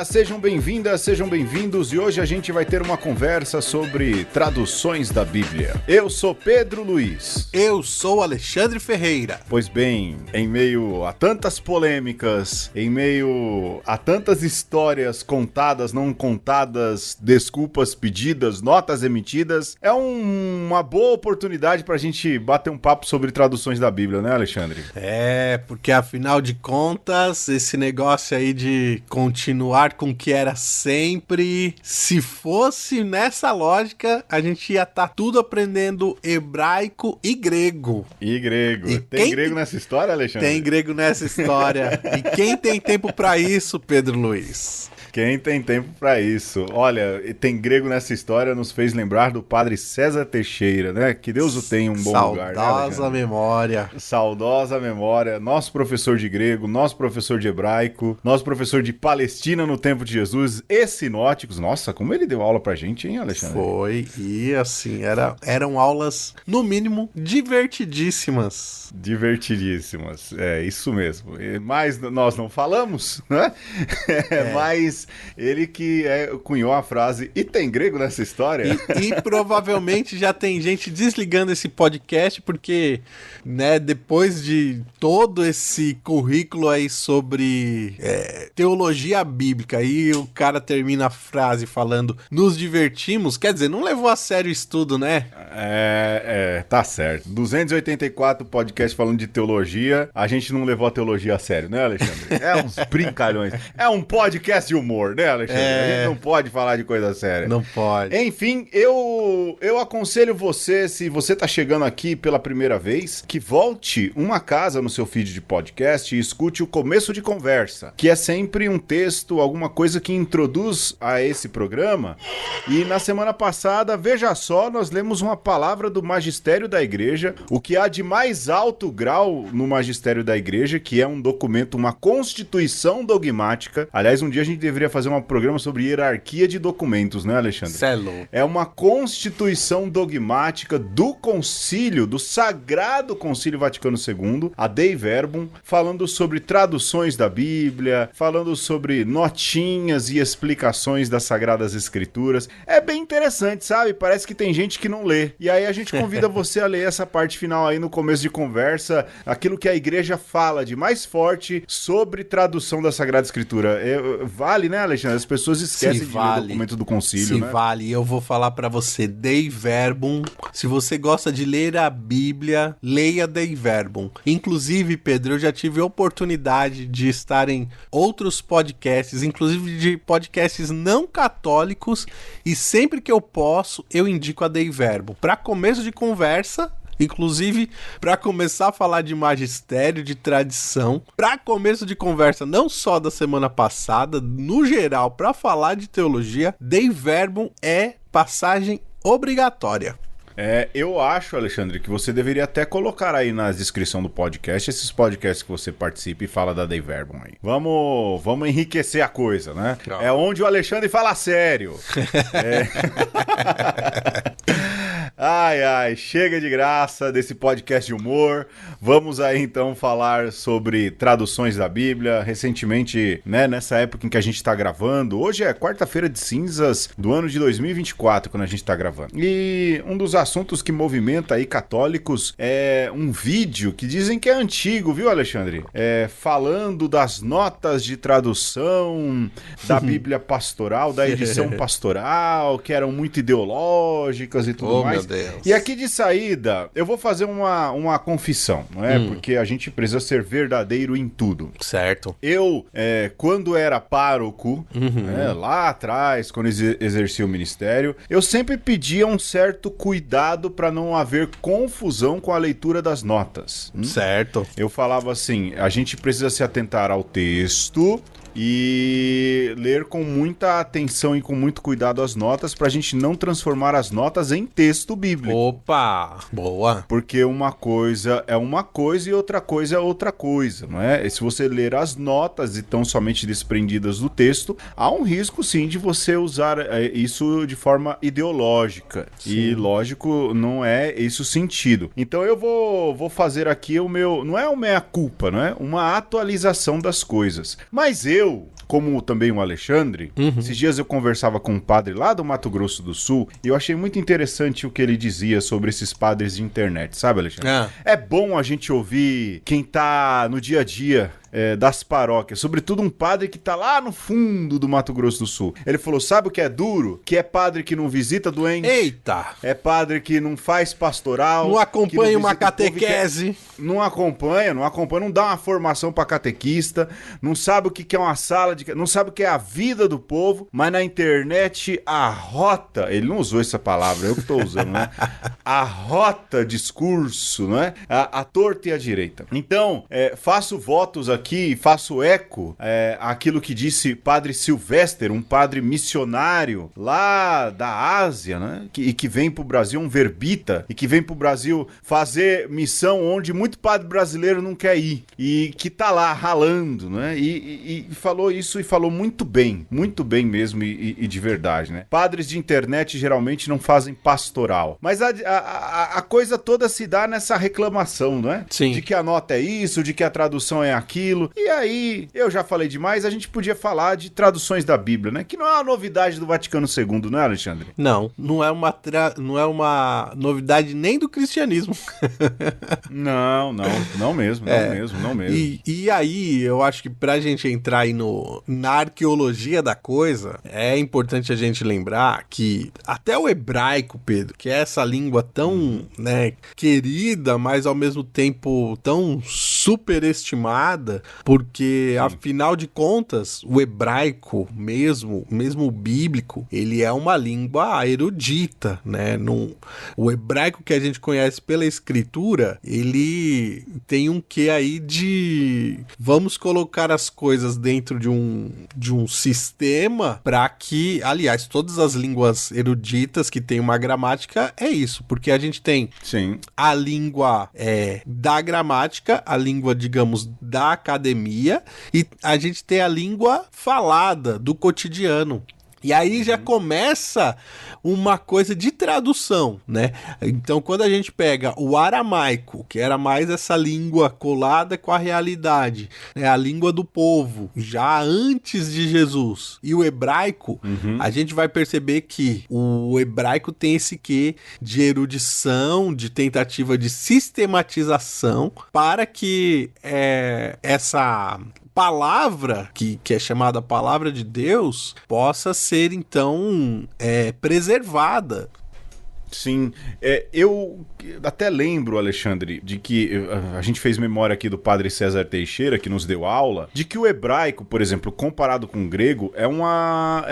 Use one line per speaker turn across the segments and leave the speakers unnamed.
sejam bem-vindas, sejam bem-vindos e hoje a gente vai ter uma conversa sobre traduções da Bíblia. Eu sou Pedro Luiz.
Eu sou Alexandre Ferreira.
Pois bem, em meio a tantas polêmicas, em meio a tantas histórias contadas, não contadas, desculpas pedidas, notas emitidas, é uma boa oportunidade pra gente bater um papo sobre traduções da Bíblia, né, Alexandre?
É, porque afinal de contas, esse negócio aí de continuar com o que era sempre, se fosse nessa lógica, a gente ia estar tudo aprendendo hebraico e grego.
E grego. Tem grego nessa história, Alexandre?
Tem grego nessa história. E quem tem tempo pra isso, Pedro Luiz?
Quem tem tempo pra isso? Olha, tem grego nessa história, nos fez lembrar do padre César Teixeira, né? Que Deus o tenha em um bom lugar, né,
Saudosa memória.
Saudosa memória. Nosso professor de grego, nosso professor de hebraico, nosso professor de Palestina no tempo de Jesus e sinóticos. Nossa, como ele deu aula pra gente, hein, Alexandre?
Foi, e assim, eram aulas, no mínimo, divertidíssimas.
Divertidíssimas, é isso mesmo. Mas nós não falamos, né? Mas ele que cunhou a frase, e tem grego nessa história?
E provavelmente já tem gente desligando esse podcast, porque, né, depois de todo esse currículo aí sobre teologia bíblica, e o cara termina a frase falando, nos divertimos, quer dizer, não levou a sério o estudo, né?
Tá certo. 284 podcasts falando de teologia, a gente não levou a teologia a sério, né, Alexandre? É uns brincalhões. É um podcast de humor, né, Alexandre? A gente não pode falar de coisa séria.
Não pode.
Enfim, eu aconselho você, se você tá chegando aqui pela primeira vez, que volte uma casa no seu feed de podcast e escute o Começo de Conversa, que é sempre um texto, alguma coisa que introduz a esse programa. E na semana passada, veja só, nós lemos uma palavra do magistério da igreja, o que há de mais alto grau no magistério da igreja, que é um documento, uma constituição dogmática. Aliás, um dia a gente deveria fazer um programa sobre hierarquia de documentos, né, Alexandre?
Celo.
É uma constituição dogmática do concílio, do Sagrado Concílio Vaticano II, a Dei Verbum, falando sobre traduções da Bíblia, falando sobre notinhas e explicações das Sagradas Escrituras. É bem interessante, sabe? Parece que tem gente que não lê. E aí a gente convida você a ler essa parte final aí no começo de conversa, aquilo que a igreja fala de mais forte sobre tradução da Sagrada Escritura. Vale, né, Alexandre? As pessoas esquecem de ler o documento do concílio, né?
Vale. Eu vou falar pra você, Dei Verbum. Se você gosta de ler a Bíblia, leia Dei Verbum. Inclusive, Pedro, eu já tive a oportunidade de estar em outros podcasts, inclusive de podcasts não católicos, e sempre que eu posso, eu indico a Dei Verbum. Pra começo de conversa, inclusive, para começar a falar de magistério, de tradição, para começo de conversa não só da semana passada, no geral, para falar de teologia, Dei Verbum é passagem obrigatória.
Eu acho, Alexandre, que você deveria até colocar aí na descrição do podcast esses podcasts que você participa e fala da Dei Verbum aí. Vamos enriquecer a coisa, né? Não. É onde o Alexandre fala sério. Ai, chega de graça desse podcast de humor. Vamos aí então falar sobre traduções da Bíblia. Recentemente, né, nessa época em que a gente tá gravando, hoje é quarta-feira de cinzas do ano de 2024, quando a gente tá gravando. E um dos assuntos que movimenta aí católicos é um vídeo que dizem que é antigo, viu, Alexandre? Falando das notas de tradução da Bíblia pastoral, da edição pastoral, que eram muito ideológicas e tudo mais.
Meu Deus.
E aqui de saída, eu vou fazer uma confissão, não é? Porque a gente precisa ser verdadeiro em tudo.
Certo.
Eu, quando era pároco, né, lá atrás, quando exercia o ministério, eu sempre pedia um certo cuidado para não haver confusão com a leitura das notas.
Certo.
Eu falava assim, a gente precisa se atentar ao texto e ler com muita atenção e com muito cuidado as notas pra gente não transformar as notas em texto bíblico.
Opa, boa.
Porque uma coisa é uma coisa e outra coisa é outra coisa, não é? E se você ler as notas e tão somente desprendidas do texto, há um risco sim de você usar isso de forma ideológica. Sim. E lógico, não é esse o sentido. Então eu vou fazer aqui o meu, não é o meia-culpa, não é? Uma atualização das coisas. Mas eu como também o Alexandre, esses dias eu conversava com um padre lá do Mato Grosso do Sul e eu achei muito interessante o que ele dizia sobre esses padres de internet, sabe, Alexandre? É bom a gente ouvir quem tá no dia a dia das paróquias, sobretudo um padre que tá lá no fundo do Mato Grosso do Sul. Ele falou, sabe o que é duro? Que é padre que não visita doente.
Eita!
É padre que não faz pastoral.
Não acompanha uma catequese.
Não acompanha, não dá uma formação pra catequista, não sabe o que é uma sala de... Não sabe o que é a vida do povo, mas na internet arrota, ele não usou essa palavra, eu que tô usando, né? Arrota discurso, né? A torta e a direita. Então, faço votos aqui, faço eco àquilo que disse Padre Sylvester, um padre missionário lá da Ásia, né? Que vem pro Brasil, um verbita, e que vem pro Brasil fazer missão onde muito padre brasileiro não quer ir, e que tá lá ralando, né? E falou isso e falou muito bem mesmo e de verdade, né? Padres de internet geralmente não fazem pastoral, mas a coisa toda se dá nessa reclamação, não é?
Sim.
De que a nota é isso, de que a tradução é aquilo, e aí, eu já falei demais, a gente podia falar de traduções da Bíblia, né? Que não é uma novidade do Vaticano II, não é, Alexandre?
Não é uma novidade nem do cristianismo.
Não mesmo.
E aí, eu acho que pra gente entrar aí na arqueologia da coisa, é importante a gente lembrar que até o hebraico, Pedro, que é essa língua tão, né, querida, mas ao mesmo tempo tão superestimada, porque afinal de contas, o hebraico mesmo o bíblico, ele é uma língua erudita, né? O hebraico que a gente conhece pela escritura, ele tem um quê aí de vamos colocar as coisas dentro de um sistema para que, aliás, todas as línguas eruditas que tem uma gramática é isso, porque a gente tem a língua da gramática, a língua, digamos, da academia, e a gente tem a língua falada do cotidiano. E aí já começa uma coisa de tradução, né? Então, quando a gente pega o aramaico, que era mais essa língua colada com a realidade, né? A língua do povo, já antes de Jesus, e o hebraico, a gente vai perceber que o hebraico tem esse quê de erudição, de tentativa de sistematização, para que essa palavra, que é chamada Palavra de Deus, possa ser, então, preservada.
Sim, eu até lembro, Alexandre, de que a gente fez memória aqui do padre César Teixeira, que nos deu aula, de que o hebraico, por exemplo, comparado com o grego, é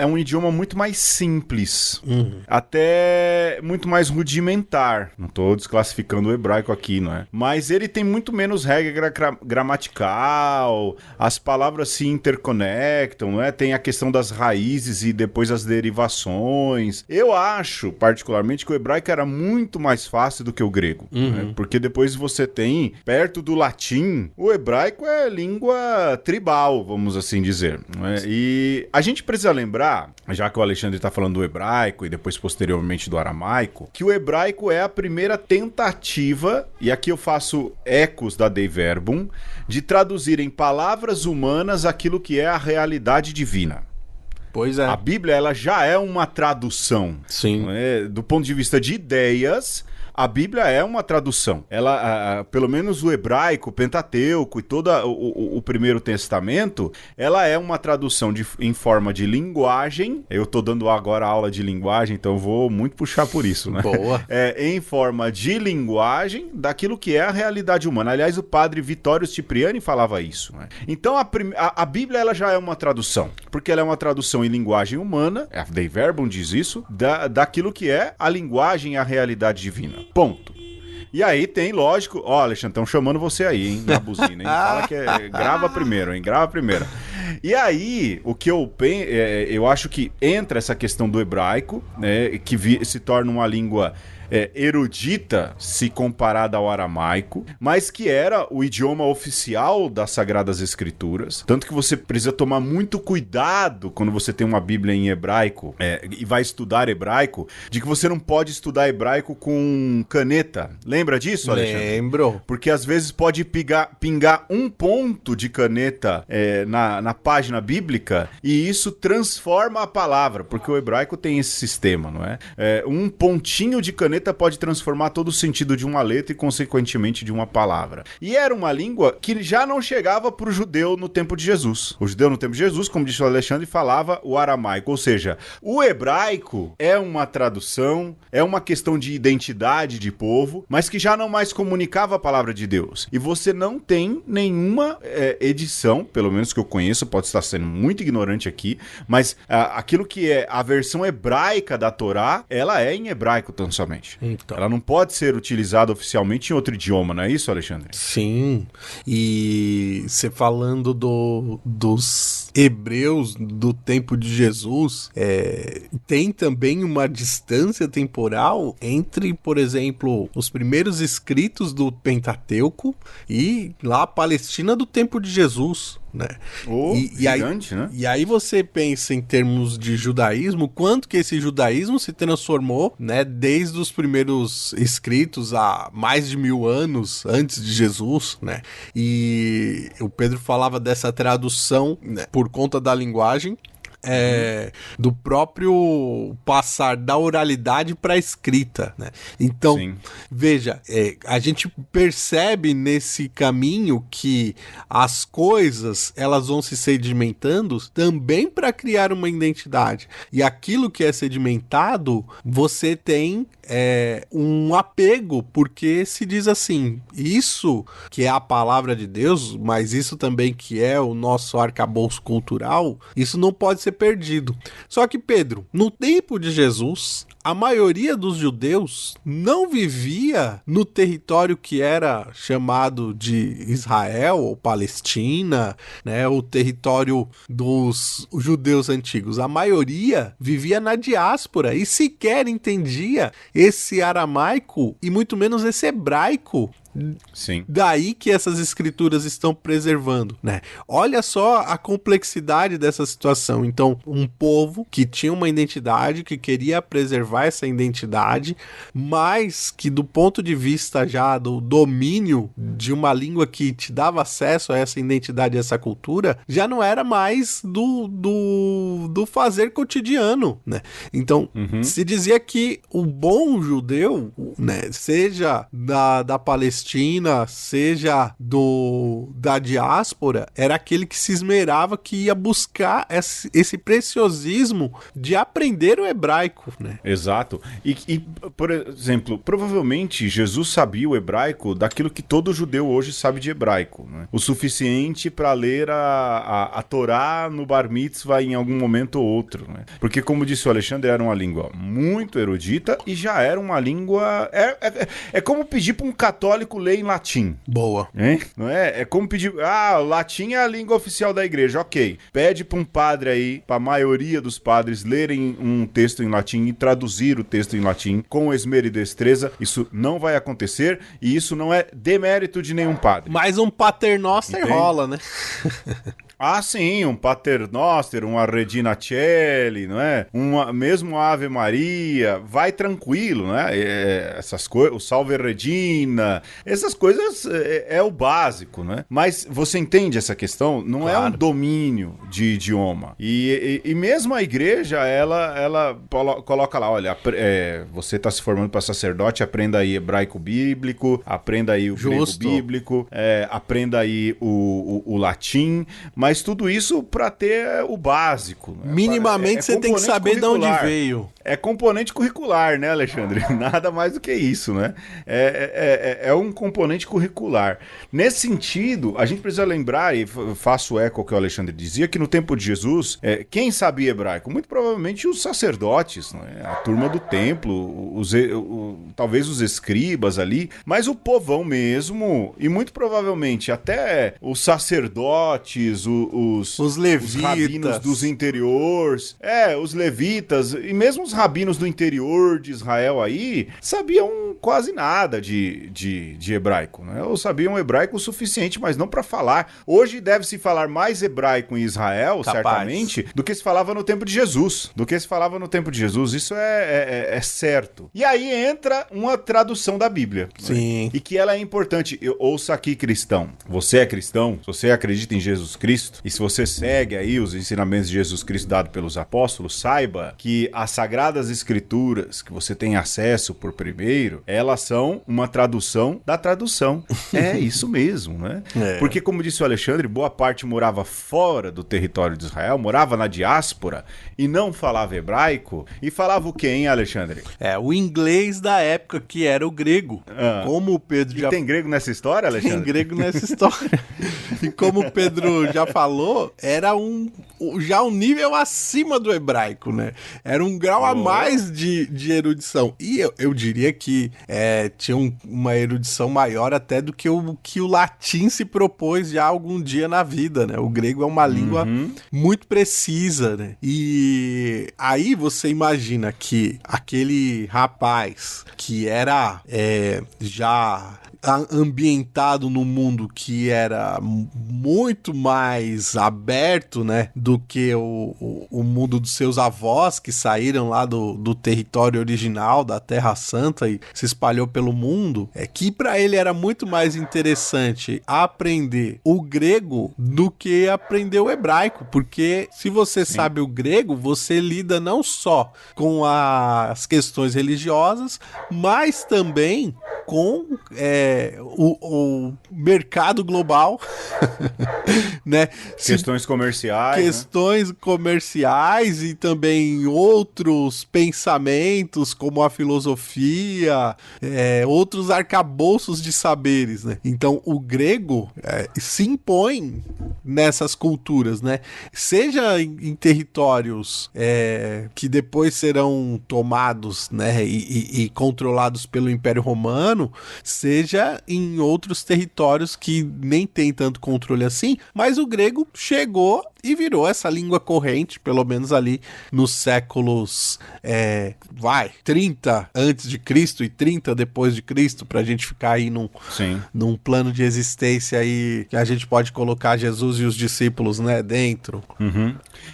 um idioma muito mais simples, até muito mais rudimentar. Não estou desclassificando o hebraico aqui, não é? Mas ele tem muito menos regra gramatical, as palavras se interconectam, não é? Tem a questão das raízes e depois as derivações. Eu acho, particularmente, que o hebraico era muito mais fácil do que o grego, né? Porque depois você tem, perto do latim, o hebraico é língua tribal, vamos assim dizer, né? E a gente precisa lembrar, já que o Alexandre está falando do hebraico e depois posteriormente do aramaico, que o hebraico é a primeira tentativa, e aqui eu faço ecos da Dei Verbum, de traduzir em palavras humanas aquilo que é a realidade divina.
Pois é.
A Bíblia, ela já é uma tradução.
Sim.
Do ponto de vista de ideias, a Bíblia é uma tradução. Ela, pelo menos o hebraico, o Pentateuco e todo o Primeiro Testamento, ela é uma tradução em forma de linguagem. Eu tô dando agora aula de linguagem, então eu vou muito puxar por isso, né?
Boa.
Em forma de linguagem daquilo que é a realidade humana. Aliás, o padre Vittorio Cipriani falava isso, né? Então, a Bíblia, ela já é uma tradução, porque ela é uma tradução em linguagem humana, a Dei Verbum diz isso, daquilo que é a linguagem e a realidade divina. Ponto. E aí tem, lógico... Ó, Alexandre, estão chamando você aí, hein? Na buzina, hein? Fala que grava primeiro, hein? Grava primeiro. E aí, o que eu acho que entra essa questão do hebraico, né? Que se torna uma língua... erudita se comparada ao aramaico, mas que era o idioma oficial das Sagradas Escrituras, tanto que você precisa tomar muito cuidado quando você tem uma Bíblia em hebraico e vai estudar hebraico, de que você não pode estudar hebraico com caneta. Lembra disso, Alexandre?
Lembro.
Porque às vezes pode pingar um ponto de caneta na página bíblica e isso transforma a palavra, porque o hebraico tem esse sistema, não é? Um pontinho de caneta pode transformar todo o sentido de uma letra e, consequentemente, de uma palavra. E era uma língua que já não chegava para o judeu no tempo de Jesus. O judeu no tempo de Jesus, como disse o Alexandre, falava o aramaico, ou seja, o hebraico é uma tradução, é uma questão de identidade de povo, mas que já não mais comunicava a palavra de Deus. E você não tem nenhuma edição, pelo menos que eu conheço, pode estar sendo muito ignorante aqui, mas aquilo que é a versão hebraica da Torá, ela é em hebraico tão somente. Então. Ela não pode ser utilizada oficialmente em outro idioma, não é isso, Alexandre?
Sim, e você falando dos hebreus do tempo de Jesus, tem também uma distância temporal entre, por exemplo, os primeiros escritos do Pentateuco e lá a Palestina do tempo de Jesus, né?
Gigante, né?
E aí você pensa em termos de judaísmo, quanto que esse judaísmo se transformou, né, desde os primeiros escritos há mais de 1000 anos antes de Jesus, né? E o Pedro falava dessa tradução, né, por conta da linguagem, do próprio passar da oralidade para a escrita, né? Então, sim, veja, a gente percebe nesse caminho que as coisas elas vão se sedimentando também para criar uma identidade. E aquilo que é sedimentado, você tem um apego, porque se diz assim, isso que é a palavra de Deus, mas isso também que é o nosso arcabouço cultural, isso não pode ser perdido. Só que, Pedro, no tempo de Jesus, a maioria dos judeus não vivia no território que era chamado de Israel ou Palestina, né, o território dos judeus antigos. A maioria vivia na diáspora e sequer entendia esse aramaico e muito menos esse hebraico.
Sim.
Daí que essas escrituras estão preservando, né? Olha só a complexidade dessa situação. Então, um povo que tinha uma identidade, que queria preservar essa identidade, mas que do ponto de vista já do domínio de uma língua que te dava acesso a essa identidade, a essa cultura, já não era mais do fazer cotidiano, né? Então, se dizia que o bom judeu, né, seja da Palestina, seja da diáspora, era aquele que se esmerava, que ia buscar esse preciosismo de aprender o hebraico, né?
Exato. E, por exemplo, provavelmente Jesus sabia o hebraico daquilo que todo judeu hoje sabe de hebraico, né? O suficiente para ler a Torá no Bar Mitzvah em algum momento ou outro, né? Porque, como disse o Alexandre, era uma língua muito erudita e já era uma língua... É como pedir para um católico ler em latim.
Boa.
Não é? É como pedir... o latim é a língua oficial da igreja, ok. Pede para um padre aí, para a maioria dos padres, lerem um texto em latim e traduzir o texto em latim com esmero e destreza. Isso não vai acontecer e isso não é demérito de nenhum padre.
Mas um paternoster rola, né?
Sim, um Paternoster, uma Regina Coeli, não é? Mesmo a Ave Maria, vai tranquilo, né? Essas coisas, o Salve Regina, essas coisas é o básico, né? Mas você entende essa questão? Não é um domínio de idioma. E mesmo a igreja, ela coloca lá, olha, você está se formando para sacerdote, aprenda aí hebraico bíblico, aprenda aí o grego bíblico, aprenda aí o latim, mas tudo isso para ter o básico. Né?
Minimamente você tem que saber de onde veio.
É componente curricular, né, Alexandre? Nada mais do que isso, né? É um componente curricular. Nesse sentido, a gente precisa lembrar, e faço eco ao que o Alexandre dizia, que no tempo de Jesus, quem sabia hebraico? Muito provavelmente os sacerdotes, né? A turma do templo, talvez os escribas ali, mas o povão mesmo, e muito provavelmente até os sacerdotes, os levitas, os rabinos dos interiores, os levitas, e mesmo os rabinos do interior de Israel aí, sabiam quase nada de hebraico, né? Ou sabiam hebraico o suficiente, mas não para falar. Hoje deve-se falar mais hebraico em Israel, certamente, do que se falava no tempo de Jesus. Isso é certo. E aí entra uma tradução da Bíblia.
Sim.
Né? E que ela é importante. Ouça aqui, cristão. Você é cristão? Se você acredita em Jesus Cristo, Cristo, e se você segue aí os ensinamentos de Jesus Cristo dado pelos apóstolos, saiba que as Sagradas Escrituras que você tem acesso por primeiro, elas são uma tradução da tradução. É isso mesmo, né? Porque, como disse o Alexandre, boa parte morava fora do território de Israel, morava na diáspora e não falava hebraico. E falava o quê, hein, Alexandre?
O inglês da época, que era o grego. Como o Pedro já...
tem grego nessa história, Alexandre?
Tem grego nessa história. E como o Pedro já falou, era já um nível acima do hebraico, né? Era um grau a mais de erudição. E eu diria que tinha uma erudição maior até do que o latim se propôs já algum dia na vida, né? O grego é uma língua muito precisa, né? E aí você imagina que aquele rapaz que era já ambientado num mundo que era muito mais aberto, né, do que o mundo dos seus avós, que saíram lá do território original, da Terra Santa, e se espalhou pelo mundo, que para ele era muito mais interessante aprender o grego do que aprender o hebraico, porque se você sabe o grego, você lida não só com as questões religiosas, mas também com o mercado global, né?
Questões comerciais.
Questões comerciais e também outros pensamentos, como a filosofia, outros arcabouços de saberes, né? Então, o grego se impõe nessas culturas, né? Seja em territórios que depois serão tomados, né, e controlados pelo Império Romano, seja em outros territórios que nem tem tanto controle assim, mas o grego chegou e virou essa língua corrente, pelo menos ali nos séculos 30 antes de Cristo e 30 depois de Cristo, pra gente ficar aí num plano de existência aí que a gente pode colocar Jesus e os discípulos, né, dentro.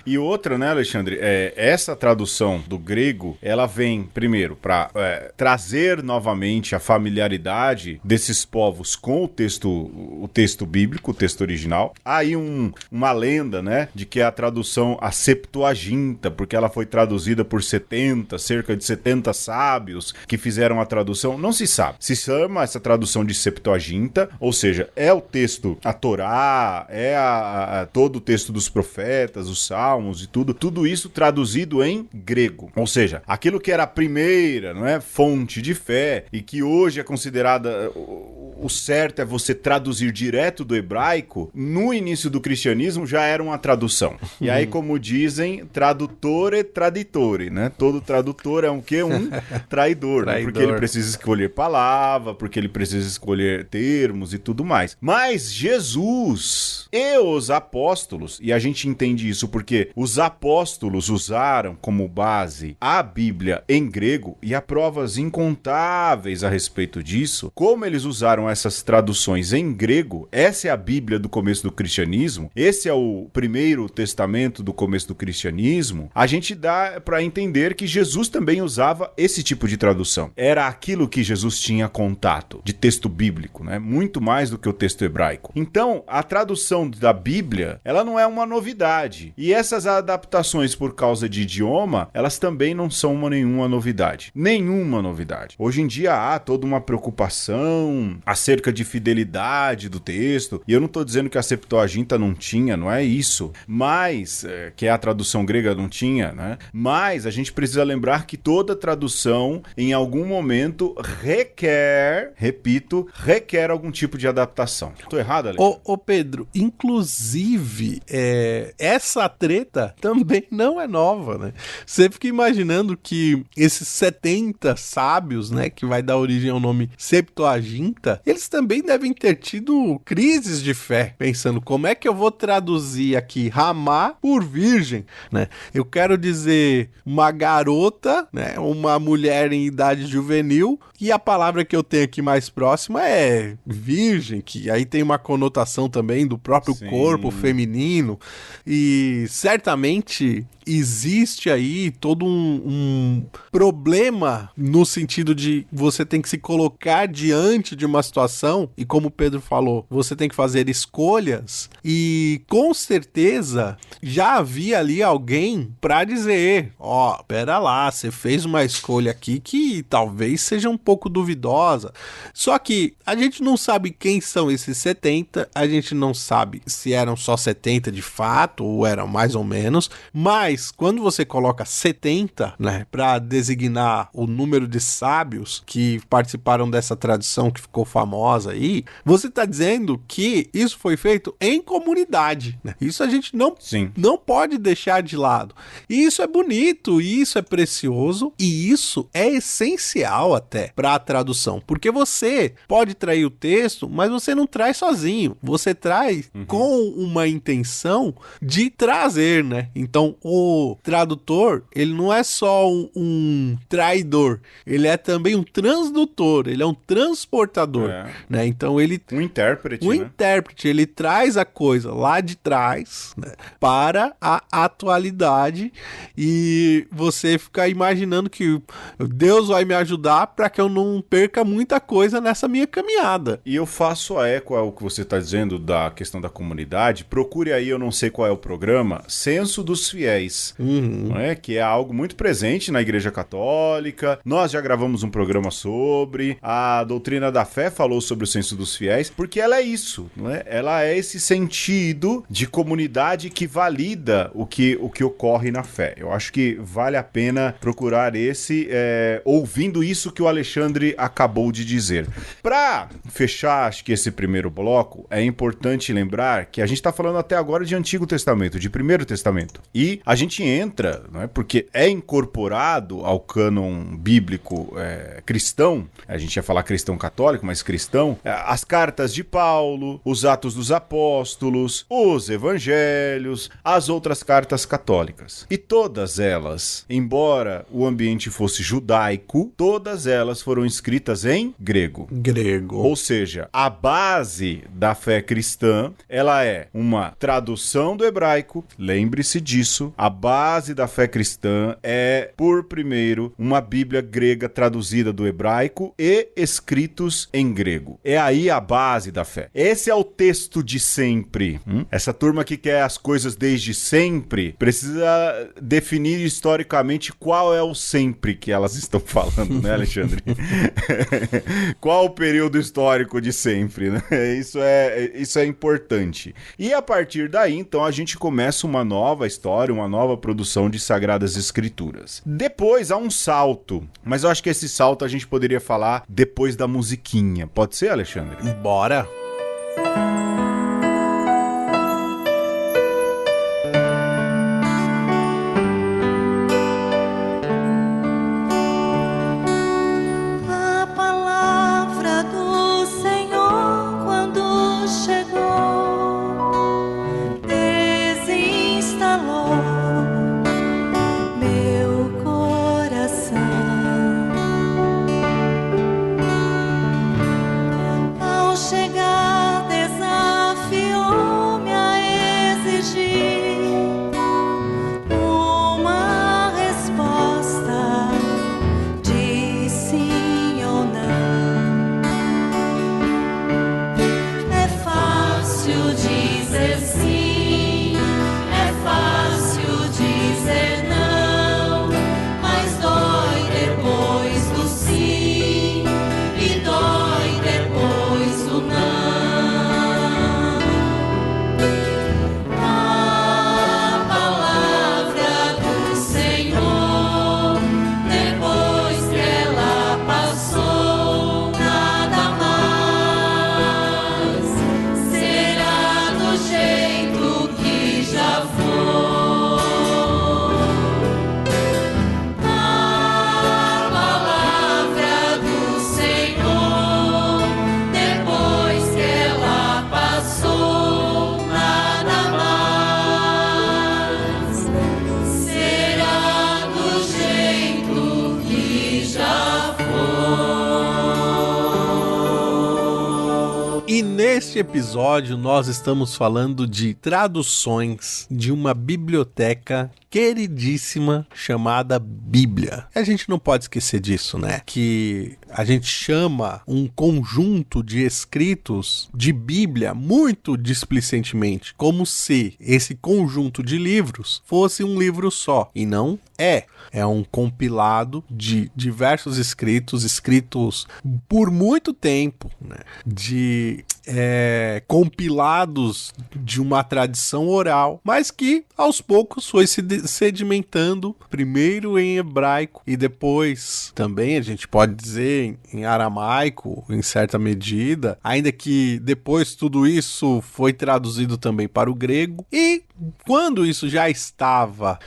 E outra, né, Alexandre, essa tradução do grego, ela vem primeiro para trazer novamente a familiaridade desses povos com o texto bíblico, o texto original. Há aí uma lenda, né, de que é a tradução, a Septuaginta, porque ela foi traduzida por cerca de 70 sábios que fizeram a tradução. Não se sabe. Se chama essa tradução de Septuaginta, ou seja, é o texto, a Torá, todo o texto dos profetas, os salmos e tudo isso traduzido em grego. Ou seja, aquilo que era a primeira, não é, fonte de fé e que hoje é considerada o certo é você traduzir direto do hebraico, no início do cristianismo já era uma tradução. E aí, como dizem, tradutore traditore, né? Todo tradutor é um quê? Um traidor, né? Porque ele precisa escolher palavra, porque ele precisa escolher termos e tudo mais. Mas Jesus e os apóstolos, e a gente entende isso porque os apóstolos usaram como base a Bíblia em grego, e há provas incontáveis a respeito disso, como eles usaram essas traduções em grego. Essa é a Bíblia do começo do cristianismo, esse é o primeiro testamento do começo do cristianismo. A gente dá para entender que Jesus também usava esse tipo de tradução. Era aquilo que Jesus tinha contato de texto bíblico, né? Muito mais do que o texto hebraico. Então, a tradução da Bíblia, ela não é uma novidade. E essas adaptações por causa de idioma, elas também não são nenhuma novidade. Nenhuma novidade. Hoje em dia há toda uma preocupação acerca de fidelidade do texto, e eu não estou dizendo que a Septuaginta não tinha, não é isso, mas, que a tradução grega não tinha, né? Mas a gente precisa lembrar que toda tradução, em algum momento, requer algum tipo de adaptação. Estou errado, Alex?
Ô Pedro, inclusive, essa treta também não é nova, né? Você fica imaginando que esses 70 sábios, né, que vai dar origem ao nome Septuaginta, eles também devem ter tido crises de fé, pensando como é que eu vou traduzir aqui aqui Ramá por virgem, né? Eu quero dizer uma garota, né? Uma mulher em idade juvenil, e a palavra que eu tenho aqui mais próxima é virgem, que aí tem uma conotação também do próprio corpo feminino, e certamente existe aí todo um problema no sentido de você tem que se colocar diante de uma situação e, como o Pedro falou, você tem que fazer escolhas, e com certeza já havia ali alguém para dizer, ó, pera lá, você fez uma escolha aqui que talvez seja um pouco duvidosa. Só que a gente não sabe quem são esses 70, a gente não sabe se eram só 70 de fato ou eram mais ou menos, mas quando você coloca 70, né, para designar o número de sábios que participaram dessa tradição que ficou famosa aí, você está dizendo que isso foi feito em comunidade, né? Isso a gente não pode deixar de lado. E isso é bonito, e isso é precioso, e isso é essencial até para a tradução, porque você pode trair o texto, mas você não traz sozinho, você traz com uma intenção de trazer, né? Então, o tradutor, ele não é só um traidor, ele é também um transdutor, ele é um transportador, né? Então ele...
Um intérprete,
intérprete, ele traz a coisa lá de trás, né, para a atualidade, e você fica imaginando que Deus vai me ajudar para que eu não perca muita coisa nessa minha caminhada.
E eu faço a eco ao que você está dizendo da questão da comunidade. Procure aí, eu não sei qual é o programa, Censo dos Fiéis, não é? Que é algo muito presente na Igreja Católica. Nós já gravamos um programa sobre. A Doutrina da Fé falou sobre o Censo dos Fiéis, porque ela é isso, não é? Ela é esse sentido de comunidade que valida o que ocorre na fé. Eu acho que vale a pena procurar ouvindo isso que o Alexandre acabou de dizer. Para fechar, acho que esse primeiro bloco, é importante lembrar que a gente está falando até agora de Antigo Testamento, de Primeiro Testamento. E a gente entra, não é? Porque é incorporado ao cânon bíblico cristão, a gente ia falar cristão católico, mas cristão, as cartas de Paulo, os Atos dos Apóstolos, os Evangelhos, as outras cartas católicas. E todas elas, embora o ambiente fosse judaico, todas elas foram escritas em grego. Ou seja, a base da fé cristã, ela é uma tradução do hebraico, lembre-se disso, a base da fé cristã é, por primeiro, uma Bíblia grega traduzida do hebraico e escritos em grego. É aí a base da fé. Esse é o texto de sempre. Essa turma que quer as coisas desde sempre precisa definir historicamente qual é o sempre que elas estão falando, né, Alexandre? Qual o período histórico de sempre, né? Isso é importante. E a partir daí, então, a gente começa uma nova história, uma nova produção de Sagradas Escrituras. Depois há um salto, mas eu acho que esse salto a gente poderia falar depois da musiquinha. Pode ser, Alexandre?
Bora!
Chegar
E neste episódio nós estamos falando de traduções de uma biblioteca queridíssima chamada Bíblia. A gente não pode esquecer disso, né? Que a gente chama um conjunto de escritos de Bíblia muito displicentemente, como se esse conjunto de livros fosse um livro só, e não é. É um compilado de diversos escritos por muito tempo, né? Compilados de uma tradição oral, mas que aos poucos foi se sedimentando, primeiro em hebraico e depois também a gente pode dizer em aramaico, em certa medida, ainda que depois tudo isso foi traduzido também para o grego. E quando isso já estava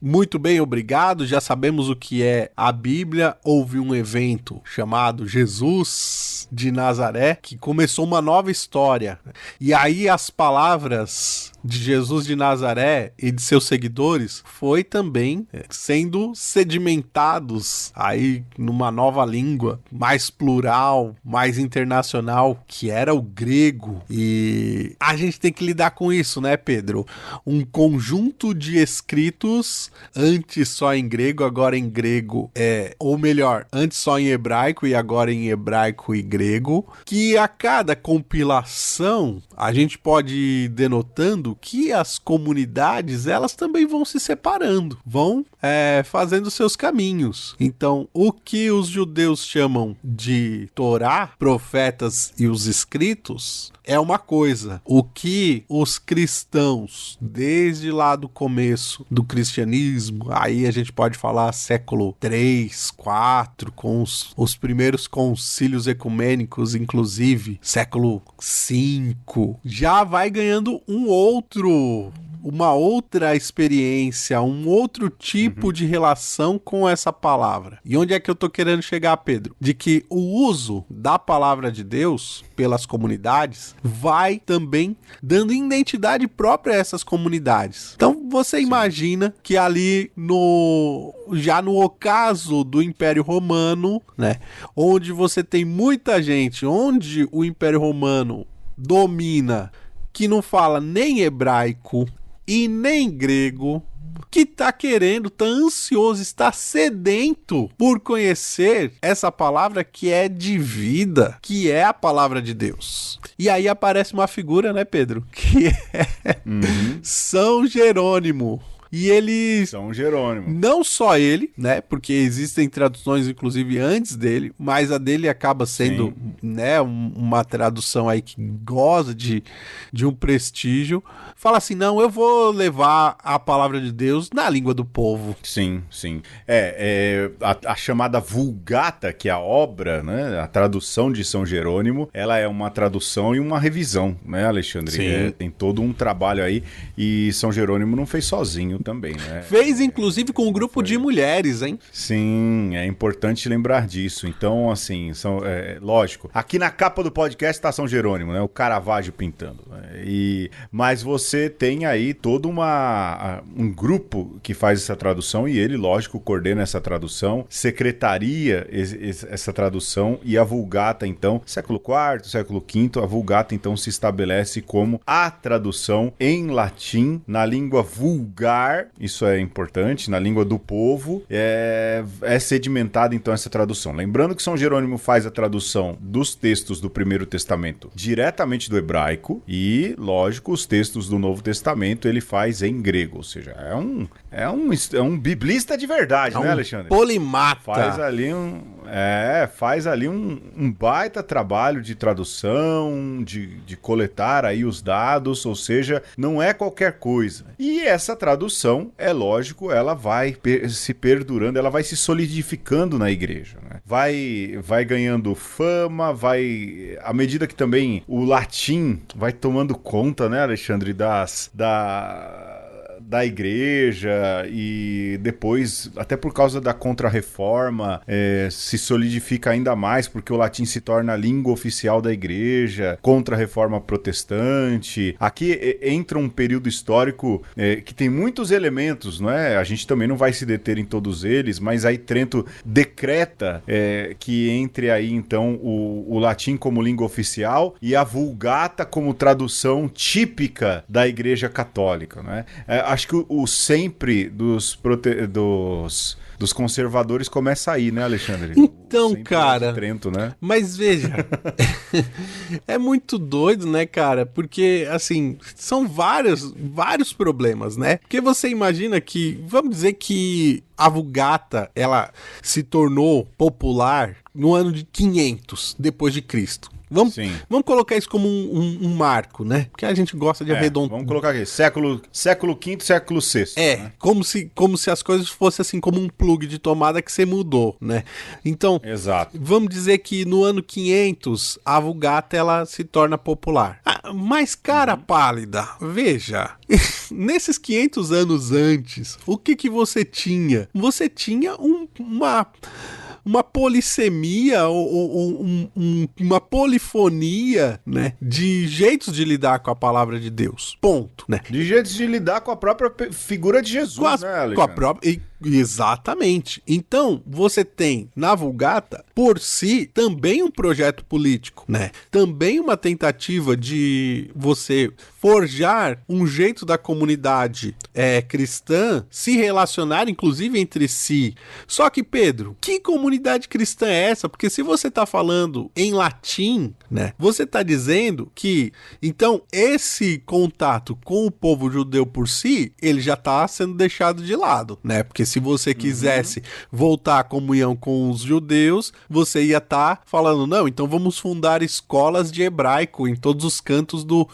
muito bem, obrigado, já sabemos o que é a Bíblia, houve um evento chamado Jesus de Nazaré, que começou uma nova história. E aí as palavras de Jesus de Nazaré e de seus seguidores foi também sendo sedimentados aí numa nova língua, mais plural, mais internacional, que era o grego. E a gente tem que lidar com isso, né, Pedro? Um conjunto de escritos, antes só em grego, agora em grego, ou melhor, antes só em hebraico e agora em hebraico e grego, que a cada compilação a gente pode ir denotando que as comunidades, elas também vão se separando, vão fazendo seus caminhos. Então, o que os judeus chamam de Torá, profetas e os escritos, é uma coisa. O que os cristãos, desde lá do começo do cristianismo, aí a gente pode falar século 3, 4, com os primeiros concílios ecumênicos, inclusive século 5, já vai ganhando uma outra experiência, um outro tipo de relação com essa palavra. E onde é que eu tô querendo chegar, Pedro? De que o uso da palavra de Deus pelas comunidades vai também dando identidade própria a essas comunidades. Então você imagina que ali já no ocaso do Império Romano, né, onde você tem muita gente, onde o Império Romano domina, que não fala nem hebraico e nem grego, que tá querendo, tá ansioso, está sedento por conhecer essa palavra que é de vida, que é a palavra de Deus. E aí aparece uma figura, né, Pedro? Que é São Jerônimo. E ele...
São Jerônimo.
Não só ele, né? Porque existem traduções, inclusive, antes dele, mas a dele acaba sendo, né, uma tradução aí que goza de um prestígio. Fala assim, não, eu vou levar a palavra de Deus na língua do povo.
Sim, sim. A chamada Vulgata, que é a obra, né? A tradução de São Jerônimo, ela é uma tradução e uma revisão, né, Alexandre?
Sim.
Tem todo um trabalho aí, e São Jerônimo não fez sozinho também, né?
Fez, inclusive, com um grupo de mulheres, hein?
Sim, é importante lembrar disso. Então, assim, lógico. Aqui na capa do podcast tá São Jerônimo, né? O Caravaggio pintando. Né? Mas você tem aí todo um grupo que faz essa tradução, e ele, lógico, coordena essa tradução, secretaria essa tradução, e a Vulgata, então, século IV, século V, a Vulgata, então, se estabelece como a tradução em latim, na língua vulgar, isso é importante, na língua do povo, é sedimentada, então, essa tradução. Lembrando que São Jerônimo faz a tradução dos textos do Primeiro Testamento diretamente do hebraico, e, lógico, os textos do Novo Testamento ele faz em grego, ou seja, é um biblista de verdade, né, Alexandre?
Polimata.
Faz ali um baita trabalho de tradução, de coletar aí os dados, ou seja, não é qualquer coisa. E essa tradução, é lógico, ela vai se perdurando, ela vai se solidificando na igreja, né? Vai ganhando fama, à medida que da da igreja e depois, até por causa da Contra-Reforma, se solidifica ainda mais porque o latim se torna a língua oficial da igreja, Contra-Reforma protestante. Aqui entra um período histórico que tem muitos elementos, não é? A gente também não vai se deter em todos eles, mas aí Trento decreta que entre aí então o latim como língua oficial e a Vulgata como tradução típica da Igreja Católica, né? Acho que o sempre dos conservadores começa aí, né, Alexandre?
Então, cara,
de Trento, né?
Mas veja, é muito doido, né, cara? Porque, assim, são vários problemas, né? Porque você imagina que, vamos dizer que a Vulgata, ela se tornou popular no ano de 500 depois de Cristo. Vamos colocar isso como um marco, né? Porque a gente gosta de arredondar.
Vamos colocar aqui, século V, século VI.
Né? como se as coisas fossem assim como um plug de tomada que você mudou, né? Então,
exato.
Vamos dizer que no ano 500 a Vulgata ela se torna popular. Mas, cara pálida, veja, nesses 500 anos antes, o que você tinha? Você tinha uma polissemia ou uma polifonia, né, de jeitos de lidar com a palavra de Deus. Ponto, né?
De jeitos de lidar com a própria figura de Jesus, né, Alexandre?
Com a própria... Exatamente. Então, você tem na Vulgata, por si, também um projeto político, né? Também uma tentativa de você forjar um jeito da comunidade cristã se relacionar, inclusive, entre si. Só que, Pedro, que comunidade cristã é essa? Porque se você está falando em latim, né? Você está dizendo que, então, esse contato com o povo judeu por si, ele já está sendo deixado de lado, né? Porque se você quisesse voltar à comunhão com os judeus, você ia estar falando, não, então vamos fundar escolas de hebraico em todos os cantos do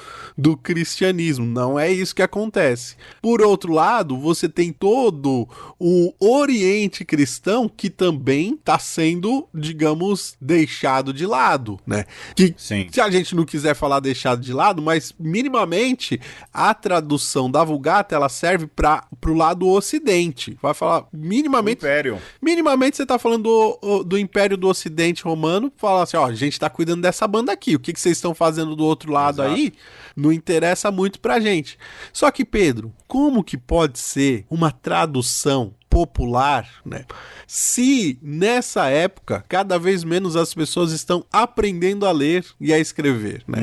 cristianismo. Não é isso que acontece. Por outro lado, você tem todo o Oriente cristão que também está sendo, digamos, deixado de lado, né? Que,
sim,
se a gente não quiser falar deixado de lado, mas minimamente a tradução da Vulgata ela serve para o lado ocidente. Vai falar minimamente.
Império.
Minimamente você tá falando do Império do Ocidente Romano. Fala assim: ó, a gente tá cuidando dessa banda aqui. O que vocês estão fazendo do outro lado aí não interessa muito pra gente. Só que, Pedro, como que pode ser uma tradução popular, né? Se nessa época cada vez menos as pessoas estão aprendendo a ler e a escrever, né?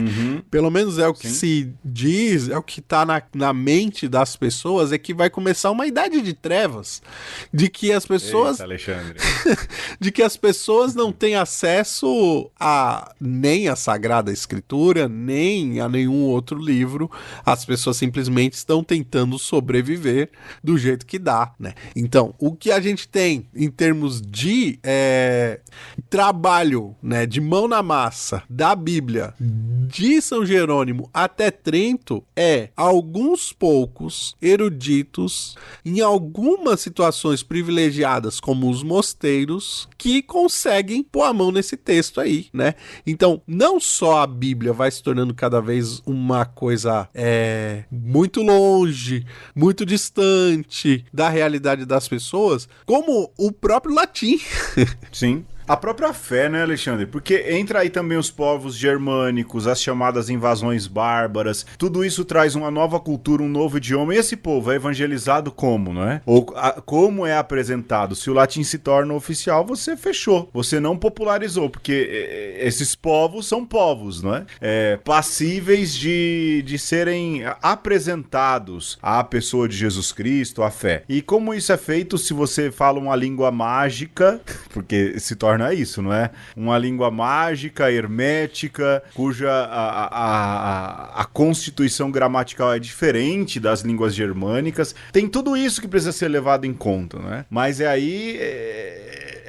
Pelo menos é o que se diz, é o que tá na mente das pessoas, é que vai começar uma idade de trevas, de que as pessoas
Alexandre.
de que as pessoas não têm acesso a nem a Sagrada Escritura, nem a nenhum outro livro. As pessoas simplesmente estão tentando sobreviver do jeito que dá, né? Então, o que a gente tem em termos de trabalho, né, de mão na massa da Bíblia, de São Jerônimo até Trento, alguns poucos eruditos, em algumas situações privilegiadas, como os mosteiros, que conseguem pôr a mão nesse texto aí, né? Então, não só a Bíblia vai se tornando cada vez uma coisa muito longe, muito distante da realidade das pessoas, como o próprio latim.
Sim. A própria fé, né, Alexandre? Porque entra aí também os povos germânicos, as chamadas invasões bárbaras. Tudo isso traz uma nova cultura, um novo idioma. E esse povo é evangelizado como, não é? Ou como é apresentado? Se o latim se torna oficial, você fechou. Você não popularizou, porque esses povos são povos, não é? Passíveis de serem apresentados à pessoa de Jesus Cristo, à fé. E como isso é feito se você fala uma língua mágica, porque se torna isso, não é? Uma língua mágica, hermética, cuja a constituição gramatical é diferente das línguas germânicas. Tem tudo isso que precisa ser levado em conta, não é? Mas aí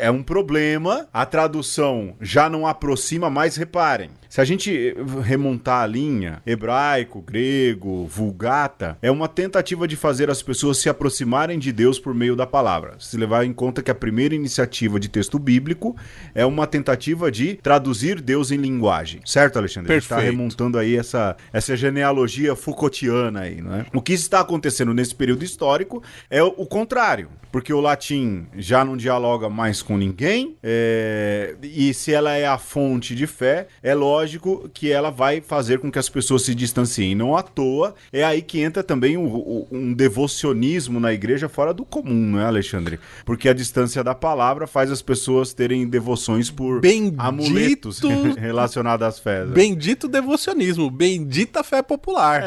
é um problema, a tradução já não aproxima, mas reparem, se a gente remontar a linha, hebraico, grego, vulgata, é uma tentativa de fazer as pessoas se aproximarem de Deus por meio da palavra. Se levar em conta que a primeira iniciativa de texto bíblico é uma tentativa de traduzir Deus em linguagem. Certo, Alexandre?
Perfeito.
A gente está remontando aí essa genealogia Foucaultiana aí, não é? O que está acontecendo nesse período histórico é o contrário, porque o latim já não dialoga mais com ninguém, e se ela é a fonte de fé, é lógico que ela vai fazer com que as pessoas se distanciem. Não à toa, é aí que entra também um devocionismo na igreja fora do comum, não é, Alexandre? Porque a distância da palavra faz as pessoas terem devoções por amuletos relacionados às fés.
Bendito devocionismo, bendita fé popular.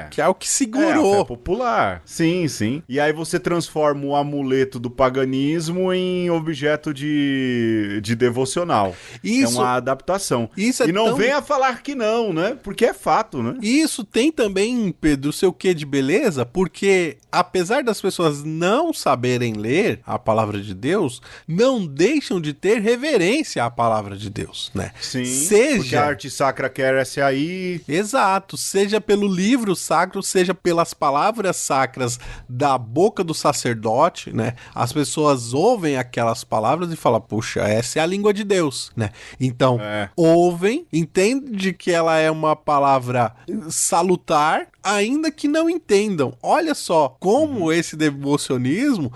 Que é o que segurou.
A fé popular. Sim, sim. E aí você transforma o amuleto do paganismo em objeto de devocional.
Isso,
é uma adaptação.
Isso é
e não
tão...
venha falar que não, né? Porque é fato, né?
Isso tem também, Pedro, o seu quê de beleza, porque apesar das pessoas não saberem ler a palavra de Deus, não deixam de ter reverência à palavra de Deus, né?
Sim,
seja...
porque a arte sacra quer essa aí.
Exato, seja pelo livro sacro, seja pelas palavras sacras da boca do sacerdote, né? As pessoas ouvem aquelas palavras e falam, puxa, essa é a língua de Deus, né? Então, ouvem, entendem que ela é uma palavra salutar, ainda que não entendam. Olha só como esse devocionismo,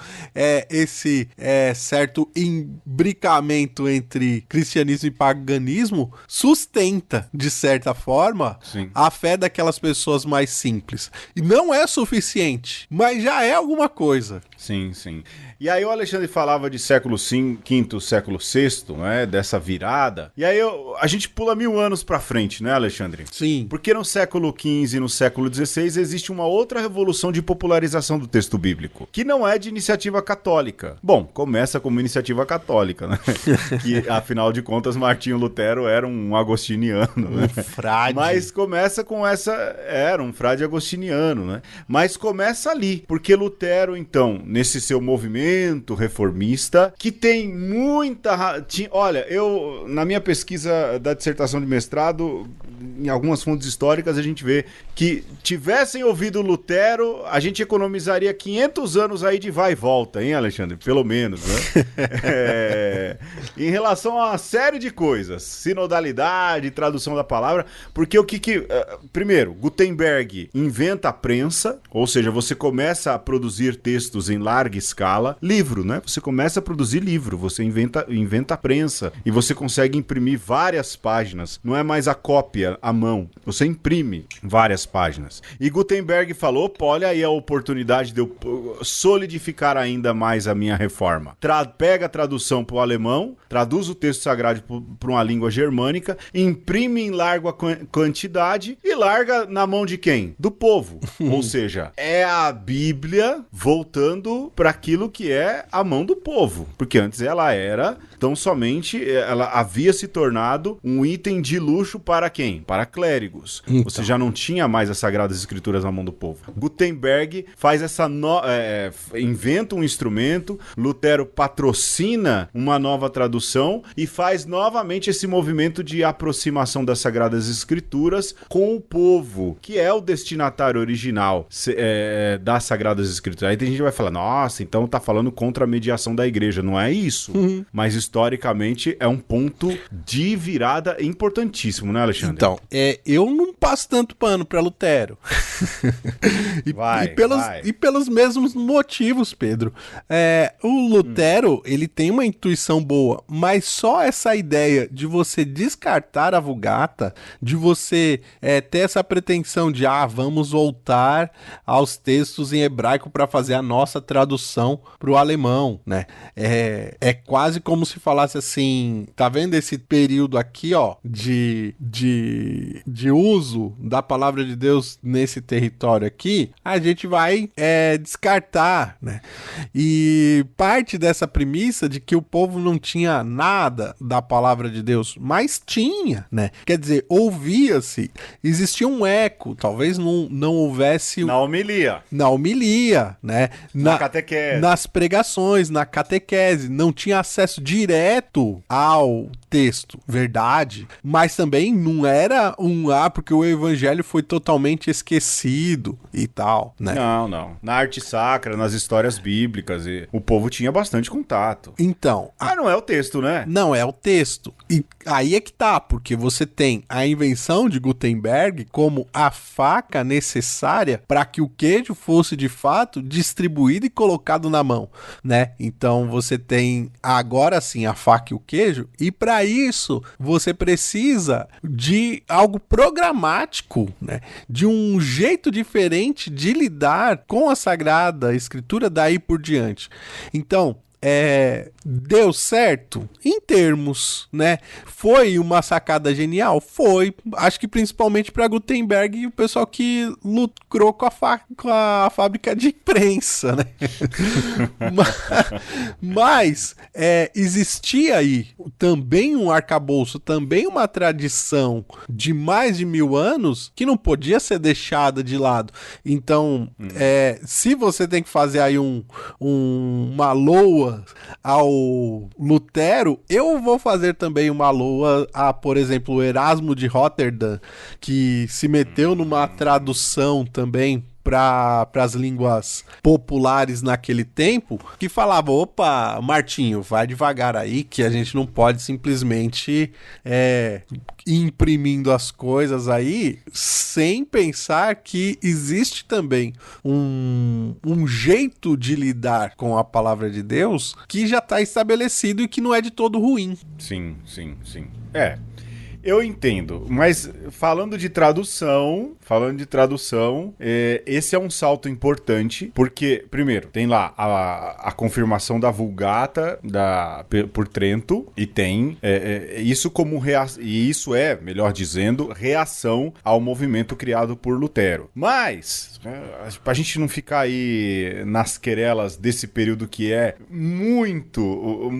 esse certo imbricamento entre cristianismo e paganismo, sustenta, de certa forma, a fé daquelas pessoas mais simples. E não é suficiente, mas já é alguma coisa.
Sim, sim. E aí o Alexandre falava de século V, século VI, né, dessa virada. E aí a gente pula 1000 anos pra frente, né, Alexandre?
Sim.
Porque no século XV e no século XVI existe uma outra revolução de popularização do texto bíblico, que não é de iniciativa católica. Bom, começa como iniciativa católica, né? Que, afinal de contas, Martinho Lutero era um agostiniano, né?
Um frade.
Mas começa com essa... Era um frade agostiniano, né? Mas começa ali, porque Lutero, então, nesse seu movimento reformista, que tem muita... Olha, eu, na minha pesquisa da dissertação de mestrado, em algumas fontes históricas, a gente vê que tivessem ouvido Lutero, a gente economizaria 500 anos aí de vai e volta, hein, Alexandre? Pelo menos, né? Em relação a uma série de coisas, sinodalidade, tradução da palavra, porque primeiro, Gutenberg inventa a prensa, ou seja, você começa a produzir textos em larga escala, livro, né? Você começa a produzir livro, você inventa a prensa e você consegue imprimir várias páginas, não é mais a cópia à mão, você imprime várias páginas. E Gutenberg falou, olha aí a oportunidade de eu solidificar ainda mais a minha reforma. Pega a tradução para o alemão, traduz o texto sagrado para uma língua germânica, imprime em larga quantidade e larga na mão de quem? Do povo. Ou seja, é a Bíblia voltando para aquilo que é a mão do povo. Porque antes ela era tão somente, ela havia se tornado um item de luxo para quem? Para clérigos. Então. Você já não tinha mais as Sagradas Escrituras na mão do povo. Gutenberg faz inventa um instrumento, Lutero patrocina uma nova tradução e faz novamente esse movimento de aproximação das Sagradas Escrituras com o povo, que é o destinatário original das Sagradas Escrituras. Aí tem gente que vai falar, nossa, então tá falando contra a mediação da igreja. Não é isso. Mas historicamente é um ponto de virada importantíssimo, né, Alexandre?
Então, eu não passo tanto pano pra Lutero. E pelos mesmos motivos, Pedro. O Lutero, ele tem uma intuição boa, mas só essa ideia de você descartar a Vulgata, de você ter essa pretensão de, vamos voltar aos textos em hebraico para fazer a nossa tradução pro alemão, né? É quase como se falasse assim, tá vendo esse período aqui, ó, de uso da palavra de Deus nesse território aqui, a gente vai descartar, né? E parte dessa premissa de que o povo não tinha nada da palavra de Deus, mas tinha, né? Quer dizer, ouvia-se, existia um eco, talvez não houvesse...
Na homilia,
né? Na catequese. Nas pregações, na catequese, não tinha acesso direto direto ao texto, verdade, mas também não era porque o evangelho foi totalmente esquecido e tal, né?
Não. Na arte sacra, nas histórias bíblicas, o povo tinha bastante contato.
Então...
Mas não é o texto, né?
Não, é o texto. E aí é que tá, porque você tem a invenção de Gutenberg como a faca necessária para que o queijo fosse de fato distribuído e colocado na mão, né? Então você tem agora sim a faca e o queijo, e para isso você precisa de algo programático, né? De um jeito diferente de lidar com a Sagrada Escritura daí por diante. Então, deu certo em termos, né? Foi uma sacada genial? Foi. Acho que principalmente para Gutenberg e o pessoal que lucrou com a fábrica de imprensa, né? Mas existia aí também um arcabouço, também uma tradição de mais de 1000 anos que não podia ser deixada de lado. Então, se você tem que fazer aí uma loa ao Lutero, eu vou fazer também uma loa a, por exemplo, o Erasmo de Roterdã, que se meteu numa tradução também para as línguas populares naquele tempo, que falava, opa, Martinho, vai devagar aí, que a gente não pode simplesmente ir imprimindo as coisas aí, sem pensar que existe também um jeito de lidar com a palavra de Deus que já está estabelecido e que não é de todo ruim.
Sim. Eu entendo, mas falando de tradução, esse é um salto importante, porque, primeiro, tem lá a confirmação da Vulgata por Trento, e tem isso como isso é, melhor dizendo, reação ao movimento criado por Lutero. Mas, pra gente não ficar aí nas querelas desse período que é muito,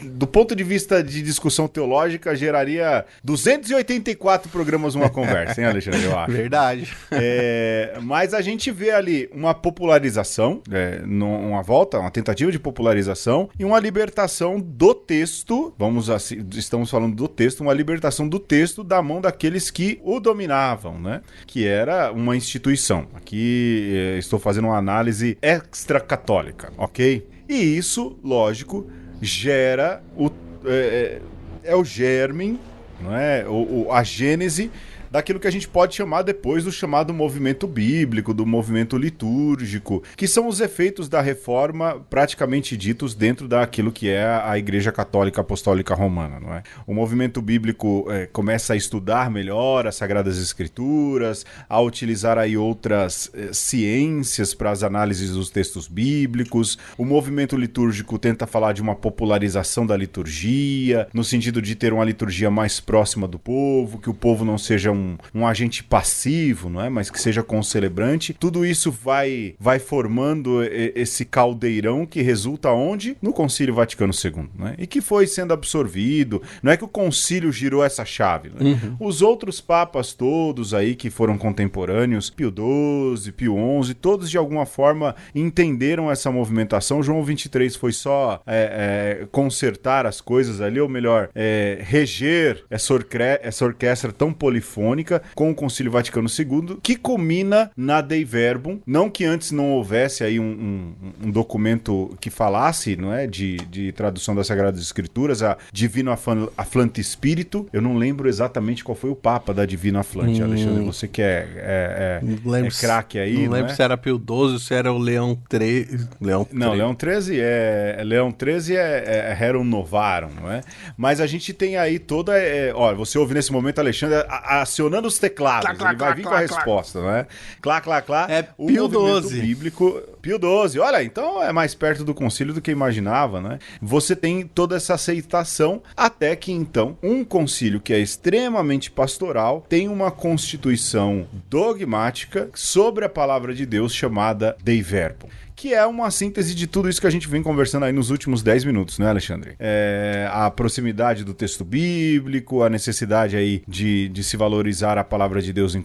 do ponto de vista de discussão teológica, geraria 284 programas uma conversa, hein, Alexandre? Eu acho.
Verdade.
Mas a gente vê ali uma popularização, uma tentativa de popularização e uma libertação do texto, estamos falando do texto, uma libertação do texto da mão daqueles que o dominavam, né? Que era uma instituição. Aqui estou fazendo uma análise extra-católica, ok? E isso, lógico, gera o germe, não é? A gênese daquilo que a gente pode chamar depois do chamado movimento bíblico, do movimento litúrgico, que são os efeitos da reforma praticamente ditos dentro daquilo que é a Igreja Católica Apostólica Romana, não é? O movimento bíblico começa a estudar melhor as Sagradas Escrituras, a utilizar aí outras ciências para as análises dos textos bíblicos. O movimento litúrgico tenta falar de uma popularização da liturgia, no sentido de ter uma liturgia mais próxima do povo, que o povo não seja um agente passivo, não é? Mas que seja concelebrante. Tudo isso vai formando esse caldeirão que resulta onde? No Concílio Vaticano II, né? E que foi sendo absorvido. Não é que o concílio girou essa chave, né? Uhum. Os outros papas todos aí que foram contemporâneos, Pio XII, Pio XI, todos de alguma forma entenderam essa movimentação. João XXIII foi só consertar as coisas ali, ou melhor, reger essa orquestra tão polifônica com o Concílio Vaticano II, que culmina na Dei Verbum. Não que antes não houvesse aí um documento que falasse, não é, de tradução das Sagradas Escrituras, a Divino Afflante Spiritu. Eu não lembro exatamente qual foi o Papa da Divino Afflante, Alexandre. Você que é craque aí,
não lembro se era Pio XII ou se era o Leão XIII.
Não, Leão XIII é Rerum Novarum, não é? Mas a gente tem aí toda... olha, você ouve nesse momento, Alexandre, acionando os teclados, ele vai vir com a resposta, não é? Clá.
É Pio XII.
Bíblico, Pio XII. Olha, então é mais perto do concílio do que imaginava, né? Você tem toda essa aceitação, até que então um concílio que é extremamente pastoral tem uma constituição dogmática sobre a palavra de Deus chamada Dei Verbum, que é uma síntese de tudo isso que a gente vem conversando aí nos últimos 10 minutos, né, Alexandre? A proximidade do texto bíblico, a necessidade aí de se valorizar a palavra de Deus,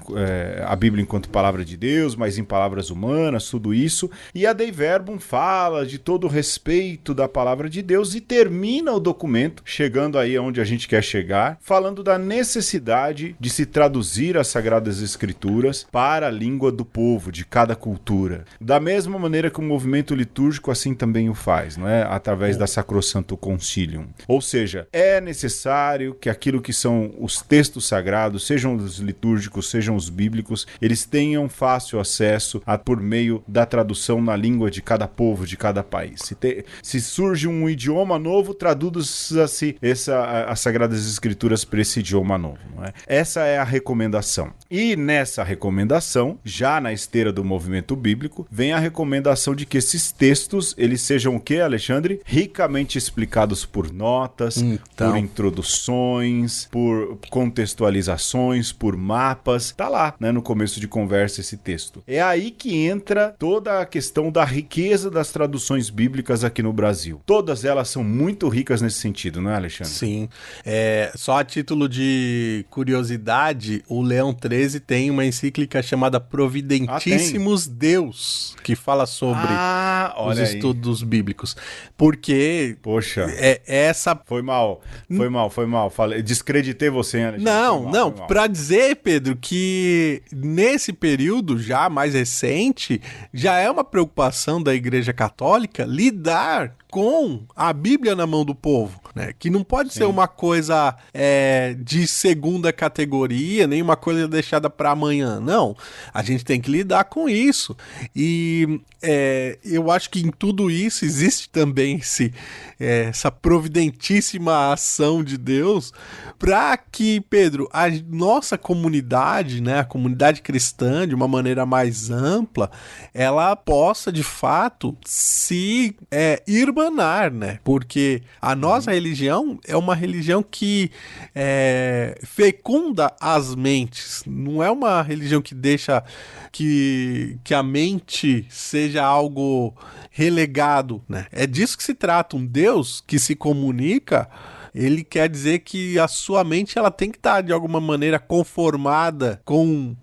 a Bíblia enquanto palavra de Deus, mas em palavras humanas, tudo isso. E a Dei Verbum fala de todo o respeito da palavra de Deus e termina o documento, chegando aí onde a gente quer chegar, falando da necessidade de se traduzir as Sagradas Escrituras para a língua do povo, de cada cultura. Da mesma maneira que o movimento litúrgico assim também o faz, não é? Através da Sacrosanto Concilium. Ou seja, é necessário que aquilo que são os textos sagrados, sejam os litúrgicos, sejam os bíblicos, eles tenham fácil acesso por meio da tradução na língua de cada povo, de cada país. Se surge um idioma novo, traduz-se as Sagradas Escrituras para esse idioma novo. Não é? Essa é a recomendação. E nessa recomendação, já na esteira do movimento bíblico, vem a recomendação de que esses textos, eles sejam o quê, Alexandre? Ricamente explicados por notas, por introduções, por contextualizações, por mapas. Tá lá, né, no começo de conversa esse texto. É aí que entra toda a questão da riqueza das traduções bíblicas aqui no Brasil. Todas elas são muito ricas nesse sentido, não é, Alexandre?
Sim. Só a título de curiosidade, o Leão XIII tem uma encíclica chamada Providentíssimos Deus, que fala sobre os estudos bíblicos. Porque...
Poxa.
Essa...
Foi mal. Descreditei você, hein, Alexandre?
Não. Pra dizer, Pedro, que nesse período já mais recente, já é uma preocupação da Igreja Católica lidar com a Bíblia na mão do povo, né? Que não pode ser uma coisa de segunda categoria, nem uma coisa deixada para amanhã. Não, a gente tem que lidar com isso. E eu acho que em tudo isso existe também essa providentíssima ação de Deus para que, Pedro, a nossa comunidade, né, a comunidade cristã, de uma maneira mais ampla, ela possa, de fato, se irmanar, né? Porque a nossa religião é uma religião que fecunda as mentes. Não é uma religião que deixa que a mente seja algo relegado, né? É disso que se trata. Um Deus que se comunica, ele quer dizer que a sua mente ela tem que estar, de alguma maneira, conformada com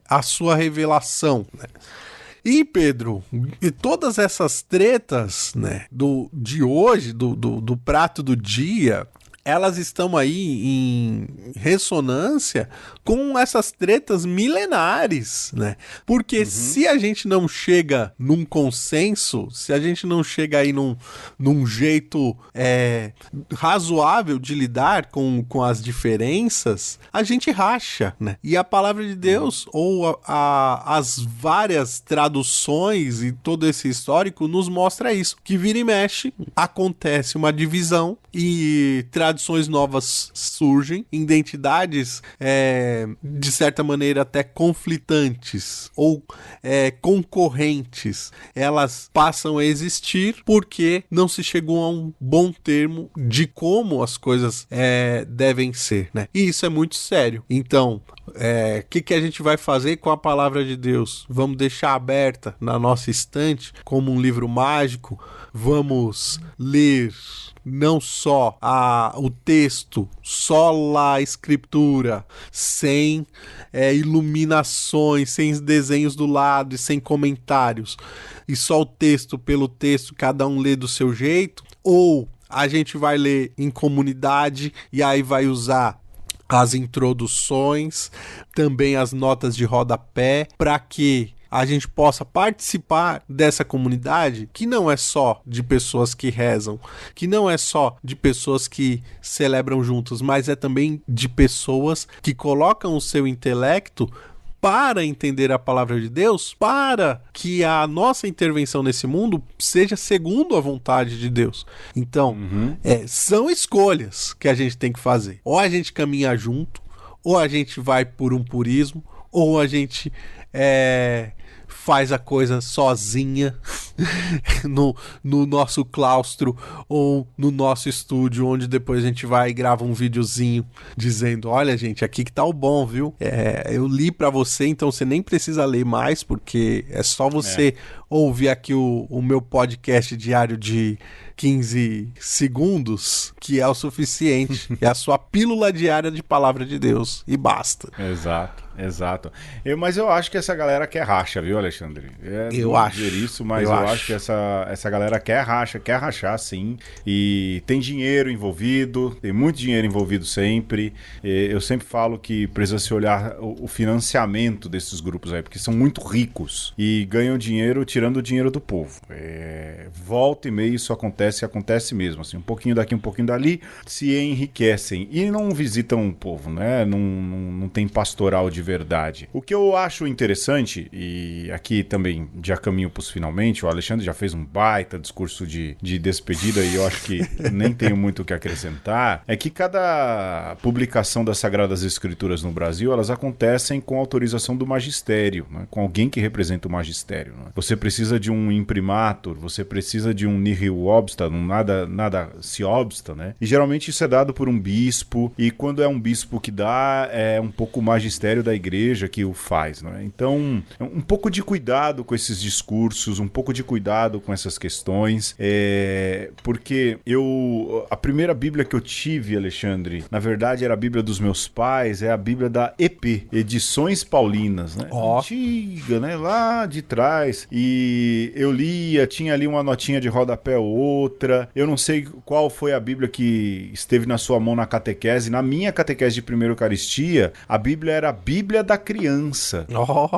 a sua revelação, né? E, Pedro, e todas essas tretas, né, de hoje, do prato do dia, elas estão aí em ressonância com essas tretas milenares, né? Porque se a gente não chega num consenso, se a gente não chega aí num jeito razoável de lidar com as diferenças, a gente racha, né? E a palavra de Deus, ou as várias traduções e todo esse histórico nos mostra isso, que vira e mexe, acontece uma divisão e tradições novas surgem, identidades de certa maneira até conflitantes ou concorrentes, elas passam a existir porque não se chegou a um bom termo de como as coisas devem ser, né? E isso é muito sério. Então, o que a gente vai fazer com a palavra de Deus? Vamos deixar aberta na nossa estante como um livro mágico? Vamos ler não só o texto, só a escritura, sem iluminações, sem desenhos do lado e sem comentários, e só o texto pelo texto, cada um lê do seu jeito? Ou a gente vai ler em comunidade e aí vai usar as introduções, também as notas de rodapé, para que a gente possa participar dessa comunidade que não é só de pessoas que rezam, que não é só de pessoas que celebram juntos, mas é também de pessoas que colocam o seu intelecto para entender a palavra de Deus, para que a nossa intervenção nesse mundo seja segundo a vontade de Deus. Então, são escolhas que a gente tem que fazer. Ou a gente caminha junto, ou a gente vai por um purismo, ou a gente faz a coisa sozinha no nosso claustro ou no nosso estúdio, onde depois a gente vai e grava um videozinho dizendo: olha, gente, aqui que tá o bom, viu? Eu li pra você, então você nem precisa ler mais, porque é só você ouvir aqui o meu podcast diário de 15 segundos, que é o suficiente. É a sua pílula diária de palavra de Deus, e basta.
Exato. Exato. Mas eu acho que essa galera quer racha, viu, Alexandre?
Eu
não
acho.
dizer isso, mas eu acho que essa galera quer rachar, sim. E tem dinheiro envolvido, tem muito dinheiro envolvido sempre. Eu sempre falo que precisa se olhar o financiamento desses grupos aí, porque são muito ricos e ganham dinheiro tirando o dinheiro do povo. Volta e meia isso acontece mesmo. Assim, um pouquinho daqui, um pouquinho dali, se enriquecem e não visitam o povo, né? Não tem pastoral de verdade. O que eu acho interessante, e aqui também já caminho pros finalmente, o Alexandre já fez um baita discurso de despedida e eu acho que nem tenho muito o que acrescentar, é que cada publicação das Sagradas Escrituras no Brasil, elas acontecem com autorização do magistério, né? Com alguém que representa o magistério. Né? Você precisa de um imprimatur, você precisa de um nihil obsta, nada se obsta, né? E geralmente isso é dado por um bispo, e quando é um bispo que dá, é um pouco o magistério da igreja que o faz, né? Então, um pouco de cuidado com esses discursos, um pouco de cuidado com essas questões, porque a primeira Bíblia que eu tive, Alexandre, na verdade era a Bíblia dos meus pais, é a Bíblia da EP, Edições Paulinas, né? Antiga, né? Lá de trás. E eu lia, tinha ali uma notinha de rodapé ou outra. Eu não sei qual foi a Bíblia que esteve na sua mão na catequese. Na minha catequese de primeira Eucaristia, a Bíblia era a Bíblia da criança.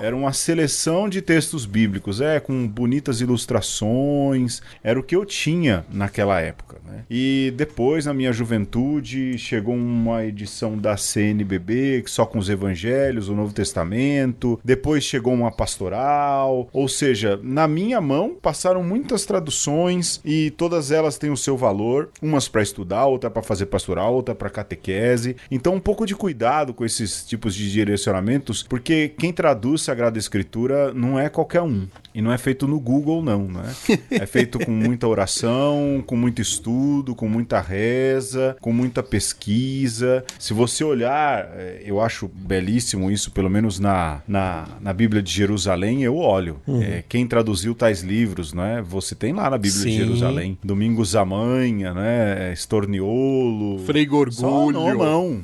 Era uma seleção de textos bíblicos, com bonitas ilustrações. Era o que eu tinha naquela época, né? E depois, na minha juventude, chegou uma edição da CNBB, só com os evangelhos, o Novo Testamento. Depois chegou uma pastoral. Ou seja, na minha mão passaram muitas traduções e todas elas têm o seu valor. Umas para estudar, outra para fazer pastoral, outra para catequese. Então, um pouco de cuidado com esses tipos de direcionamentos, porque quem traduz Sagrada Escritura não é qualquer um. E não é feito no Google, não, né? É feito com muita oração, com muito estudo, com muita reza, com muita pesquisa. Se você olhar, eu acho belíssimo isso, pelo menos na Bíblia de Jerusalém, eu olho. Quem traduziu tais livros, né? Você tem lá na Bíblia de Jerusalém. Domingos Amanha, né? Estorniolo.
Frei Gorgulho.
Só nomão.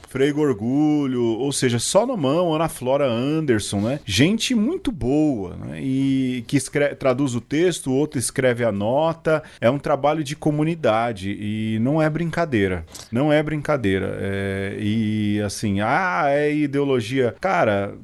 Frei Gorgulho, ou seja, só no mão, Ana Flora Anderson, né? Gente muito boa, né? E que traduz o texto, o outro escreve a nota. É um trabalho de comunidade e não é brincadeira. Não é brincadeira. E assim, é ideologia. Cara,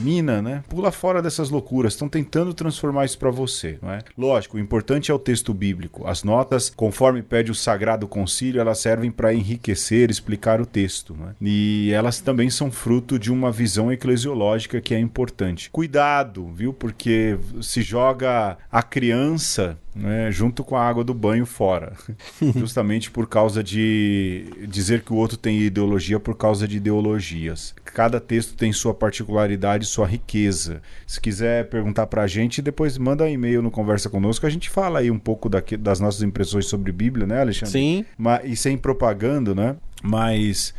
mina, né? Pula fora dessas loucuras. Estão tentando transformar isso pra você, não é? Lógico, o importante é o texto bíblico. As notas, conforme pede o Sagrado Concílio, elas servem para enriquecer, explicar o texto, né? E elas também são fruto de uma visão eclesiológica que é importante. Cuidado, viu? Porque se joga a criança, né, junto com a água do banho fora. Justamente por causa de dizer que o outro tem ideologia por causa de ideologias. Cada texto tem sua particularidade, sua riqueza. Se quiser perguntar pra gente, depois manda um e-mail no Conversa Conosco, a gente fala aí um pouco das nossas impressões sobre Bíblia, né, Alexandre?
Sim.
E sem propaganda, né? Mas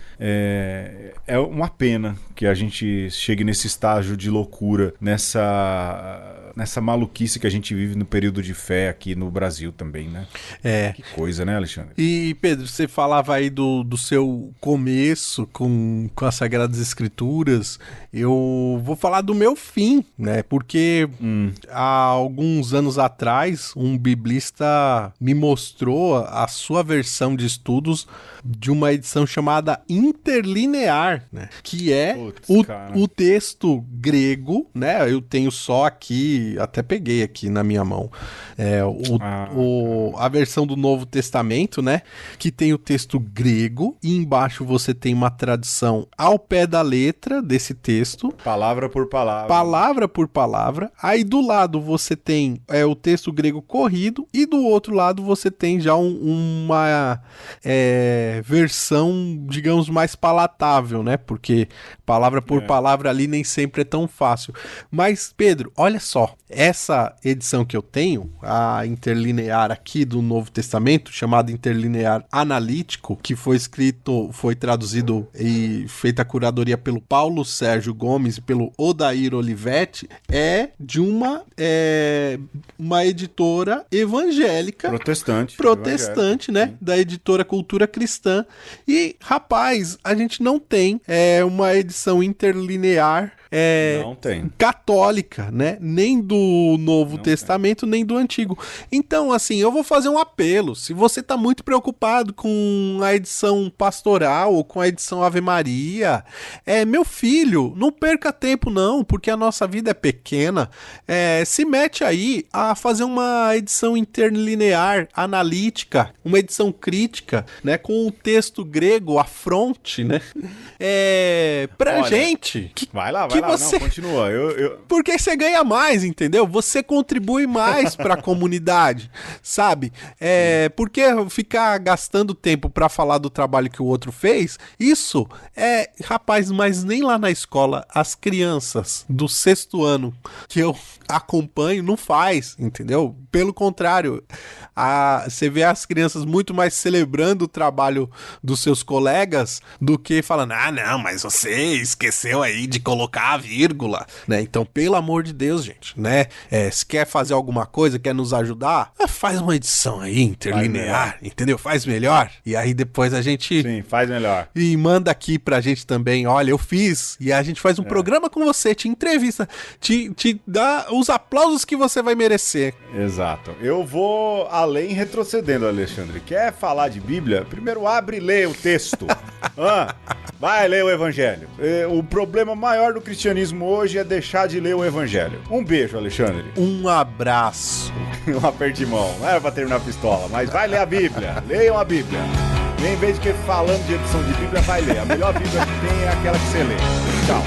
é uma pena que a gente chegue nesse estágio de loucura, nessa maluquice que a gente vive no período de fé aqui no Brasil também, né? Que coisa, né, Alexandre?
E, Pedro, você falava aí do seu começo com as Sagradas Escrituras. Eu vou falar do meu fim, né? Porque há alguns anos atrás, um biblista me mostrou a sua versão de estudos de uma edição chamada Interlinear, né? Que é o texto grego, né? Eu tenho só aqui, até peguei aqui na minha mão, a versão do Novo Testamento, né? Que tem o texto grego e embaixo você tem uma tradução ao pé da letra desse texto.
Palavra por palavra.
Palavra por palavra. Aí do lado você tem o texto grego corrido e do outro lado você tem já uma versão, digamos, mais palatável, né? Porque palavra por palavra ali nem sempre é tão fácil. Mas, Pedro, olha só, essa edição que eu tenho, a interlinear aqui do Novo Testamento, chamada Interlinear Analítico, que foi traduzido e feita a curadoria pelo Paulo Sérgio Gomes e pelo Odair Olivetti, é de uma editora evangélica. Protestante, né? Sim. Da editora Cultura Cristã. E, rapaz, a gente não tem uma edição interlinear
Não tem.
católica, né? Nem do Novo Testamento, nem do Antigo. Então, assim, eu vou fazer um apelo. Se você tá muito preocupado com a edição pastoral ou com a edição Ave Maria, meu filho, não perca tempo não, porque a nossa vida é pequena. Se mete aí a fazer uma edição interlinear, analítica, uma edição crítica, né? Com o texto grego, a fronte, né? Pra
Olha,
gente.
Vai lá,
você...
não, continua.
Porque você ganha mais, entendeu? Você contribui mais pra comunidade, sabe? Porque ficar gastando tempo pra falar do trabalho que o outro fez, isso rapaz, mas nem lá na escola as crianças do 6º ano que eu acompanho não faz, entendeu? Pelo contrário, você vê as crianças muito mais celebrando o trabalho dos seus colegas do que falando, não, mas você esqueceu aí de colocar a vírgula, né? Então, pelo amor de Deus, gente, né? Se quer fazer alguma coisa, quer nos ajudar, faz uma edição aí, interlinear, entendeu? Faz melhor. E aí depois a gente...
Sim, faz melhor.
E manda aqui pra gente também, olha, eu fiz, e a gente faz um programa com você, te entrevista, te dá os aplausos que você vai merecer.
Exato. Eu vou além retrocedendo, Alexandre. Quer falar de Bíblia? Primeiro abre e lê o texto. Vai ler o Evangelho. O problema maior do cristianismo hoje é deixar de ler o Evangelho. Um beijo, Alexandre.
Um abraço.
Um aperto de mão. Não era pra terminar a pistola, mas vai ler a Bíblia. Leiam a Bíblia. Em vez de que falando de edição de Bíblia, vai ler. A melhor Bíblia que tem é aquela que você lê. Tchau.